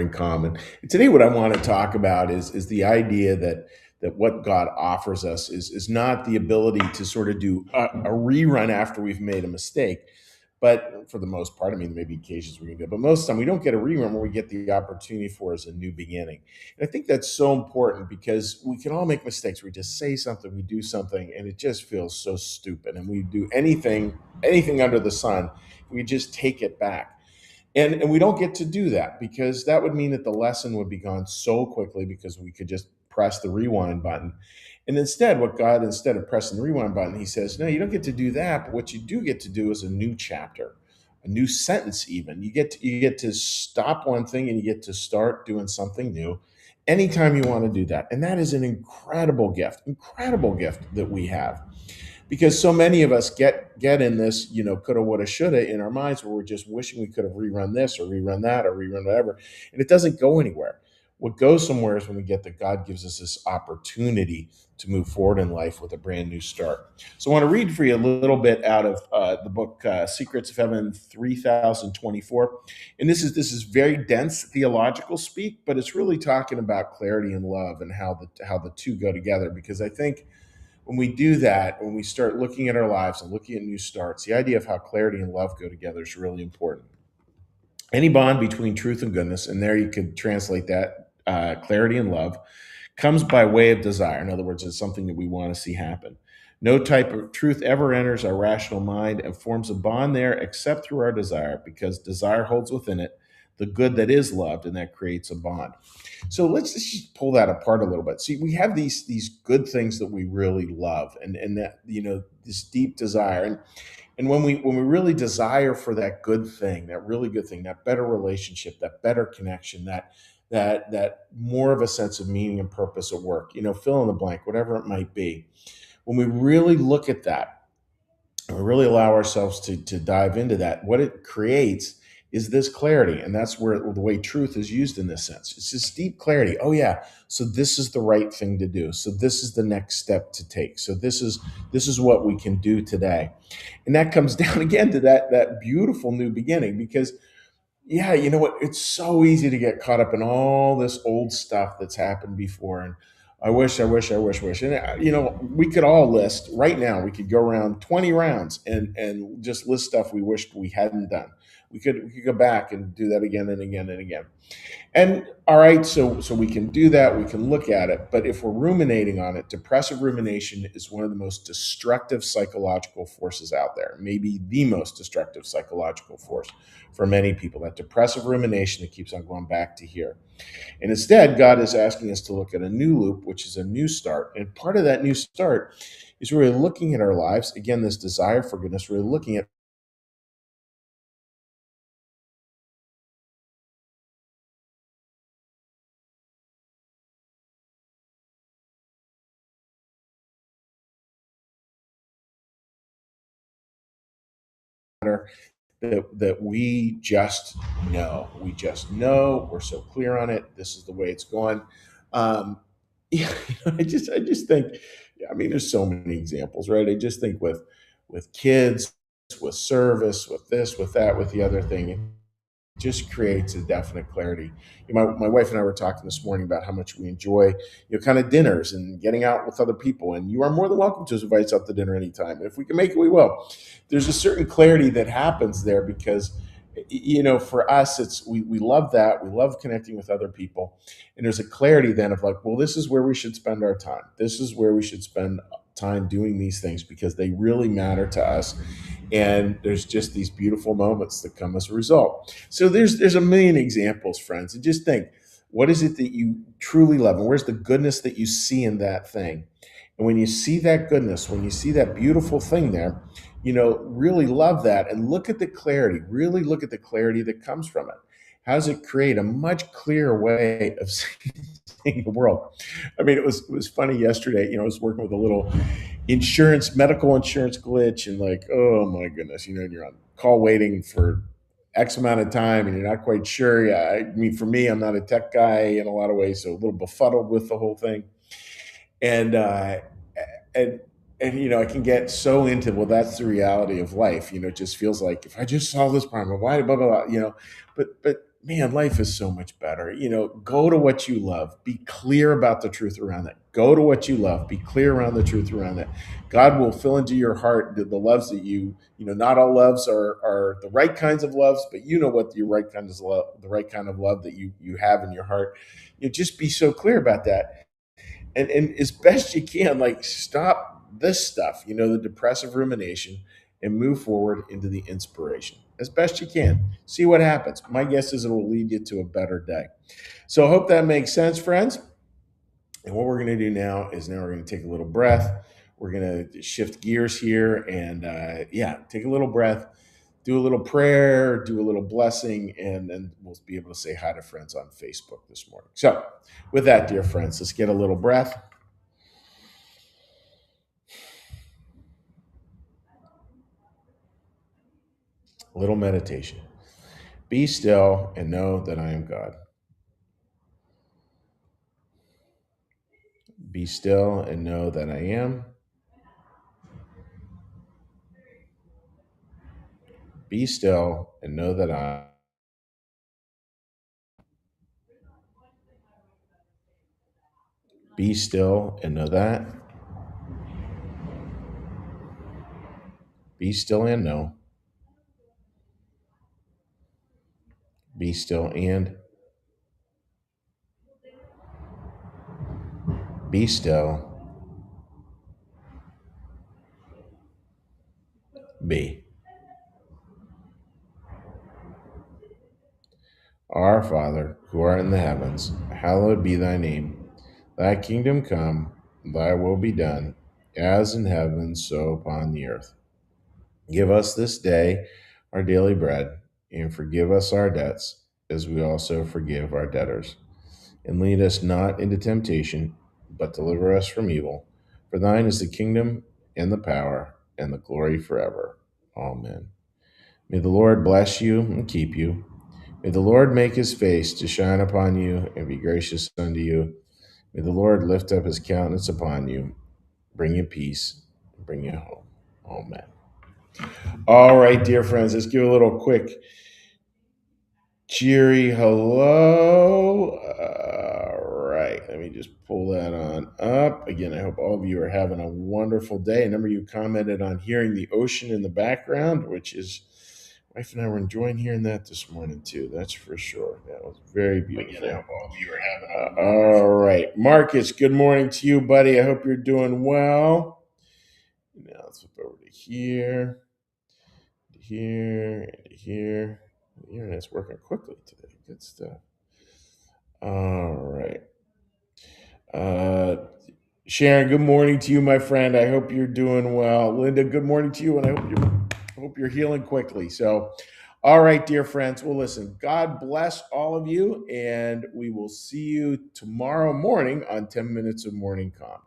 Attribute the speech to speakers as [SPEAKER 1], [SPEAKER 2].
[SPEAKER 1] in common. And today, what I want to talk about is the idea that what God offers us is not the ability to sort of do a rerun after we've made a mistake, but for the most part, I mean, maybe occasions we can do it, but most of the time we don't get a rerun where we get the opportunity for is a new beginning. And I think that's so important because we can all make mistakes. We just say something, we do something, and it just feels so stupid. And we do anything under the sun, we just take it back. And we don't get to do that because that would mean that the lesson would be gone so quickly because we could just press the rewind button. And instead, what God, instead of pressing the rewind button, he says, no, you don't get to do that. But what you do get to do is a new chapter, a new sentence, even. You get to stop one thing and you get to start doing something new anytime you want to do that. And that is an incredible gift that we have because so many of us get in this, coulda, woulda, shoulda in our minds where we're just wishing we could have rerun this or rerun that or rerun whatever, and it doesn't go anywhere. What goes somewhere is when we get that God gives us this opportunity to move forward in life with a brand new start. So I want to read for you a little bit out of the book Secrets of Heaven 3024. And this is very dense theological speak, but it's really talking about clarity and love and how the two go together. Because I think when we do that, when we start looking at our lives and looking at new starts, the idea of how clarity and love go together is really important. Any bond between truth and goodness, and there you could translate that clarity and love, comes by way of desire. In other words, it's something that we want to see happen. No type of truth ever enters our rational mind and forms a bond there except through our desire, because desire holds within it the good that is loved, and that creates a bond. So let's just pull that apart a little bit. See, we have these good things that we really love, and that this deep desire, and when we really desire for that good thing, that really good thing, that better relationship, that better connection, that more of a sense of meaning and purpose at work, fill in the blank, whatever it might be. When we really look at that and we really allow ourselves to dive into that, what it creates is this clarity. And that's where the way truth is used in this sense. It's this deep clarity. Oh yeah, so this is the right thing to do. So this is the next step to take. So this is what we can do today. And that comes down again to that beautiful new beginning, because yeah, you know what? It's so easy to get caught up in all this old stuff that's happened before. And I wish. And, we could all list right now, we could go around 20 rounds and just list stuff we wished we hadn't done. We could go back and do that again and again and again. And all right, so we can do that, we can look at it, but if we're ruminating on it, depressive rumination is one of the most destructive psychological forces out there, maybe the most destructive psychological force for many people, that depressive rumination that keeps on going back to here. And instead, God is asking us to look at a new loop, which is a new start. And part of that new start is really looking at our lives, again, this desire for goodness, really looking at that we just know. We just know. We're so clear on it. This is the way it's going. Um, yeah, I just think. Yeah, I mean, there's so many examples, right? I just think with kids, with service, with this, with that, with the other thing, just creates a definite clarity. My wife and I were talking this morning about how much we enjoy, kind of dinners and getting out with other people. And you are more than welcome to invite us out to dinner anytime. And if we can make it, we will. There's a certain clarity that happens there because, for us, we love that. We love connecting with other people. And there's a clarity then of like, well, this is where we should spend our time. This is where we should spend time doing these things because they really matter to us, and there's just these beautiful moments that come as a result. So there's a million examples, friends, and just think, what is it that you truly love, and where's the goodness that you see in that thing? And when you see that goodness, when you see that beautiful thing there, really love that and look at the clarity. Really look at the clarity that comes from it. How does it create a much clearer way of seeing the world? I mean, it was funny yesterday. I was working with a little medical insurance glitch, and like, oh my goodness, you're on call waiting for X amount of time, and you're not quite sure. Yeah, I mean, for me, I'm not a tech guy in a lot of ways, so a little befuddled with the whole thing, and and I can get so into, well, that's the reality of life. It just feels like if I just solve this problem, why blah blah blah. But man, life is so much better. Go to what you love. Be clear about the truth around that. Go to what you love. Be clear around the truth around that. God will fill into your heart the loves that not all loves are the right kinds of loves, but you know what your right kind of love, the right kind of love that you have in your heart. Just be so clear about that, and as best you can, like, stop this stuff, the depressive rumination, and move forward into the inspiration as best you can. See what happens. My guess is it will lead you to a better day. So I hope that makes sense, friends. And what we're going to do now is we're going to take a little breath. We're going to shift gears here and, yeah, take a little breath, do a little prayer, do a little blessing, and then we'll be able to say hi to friends on Facebook this morning. So, with that, dear friends, let's get a little breath, a little meditation. Be still and know that I am God. Be still and know that I am. Be still and know that I. Be still and know that. Be still and know. Be still and. Be still. Be. Our Father, who art in the heavens, hallowed be thy name. Thy kingdom come, thy will be done, as in heaven, so upon the earth. Give us this day our daily bread, and forgive us our debts, as we also forgive our debtors. And lead us not into temptation, but deliver us from evil. For thine is the kingdom, and the power, and the glory forever. Amen. May the Lord bless you and keep you. May the Lord make his face to shine upon you and be gracious unto you. May the Lord lift up his countenance upon you, bring you peace, and bring you home. Amen. All right, dear friends, let's give a little quick cheery hello. All right, let me just pull that on up. Again, I hope all of you are having a wonderful day. A number of you commented on hearing the ocean in the background, which is, wife and I were enjoying hearing that this morning too. That's for sure. That was very beautiful. Again, I hope all of you are having all right. Marcus, good morning to you, buddy. I hope you're doing well. Now let's flip over to here, to here, and to here. The internet's working quickly today. Good stuff. All right. Uh, Sharon, good morning to you, my friend. I hope you're doing well. Linda, good morning to you, and I hope you're healing quickly. So, all right, dear friends. Well, listen, God bless all of you, and we will see you tomorrow morning on 10 Minutes of Morning Calm.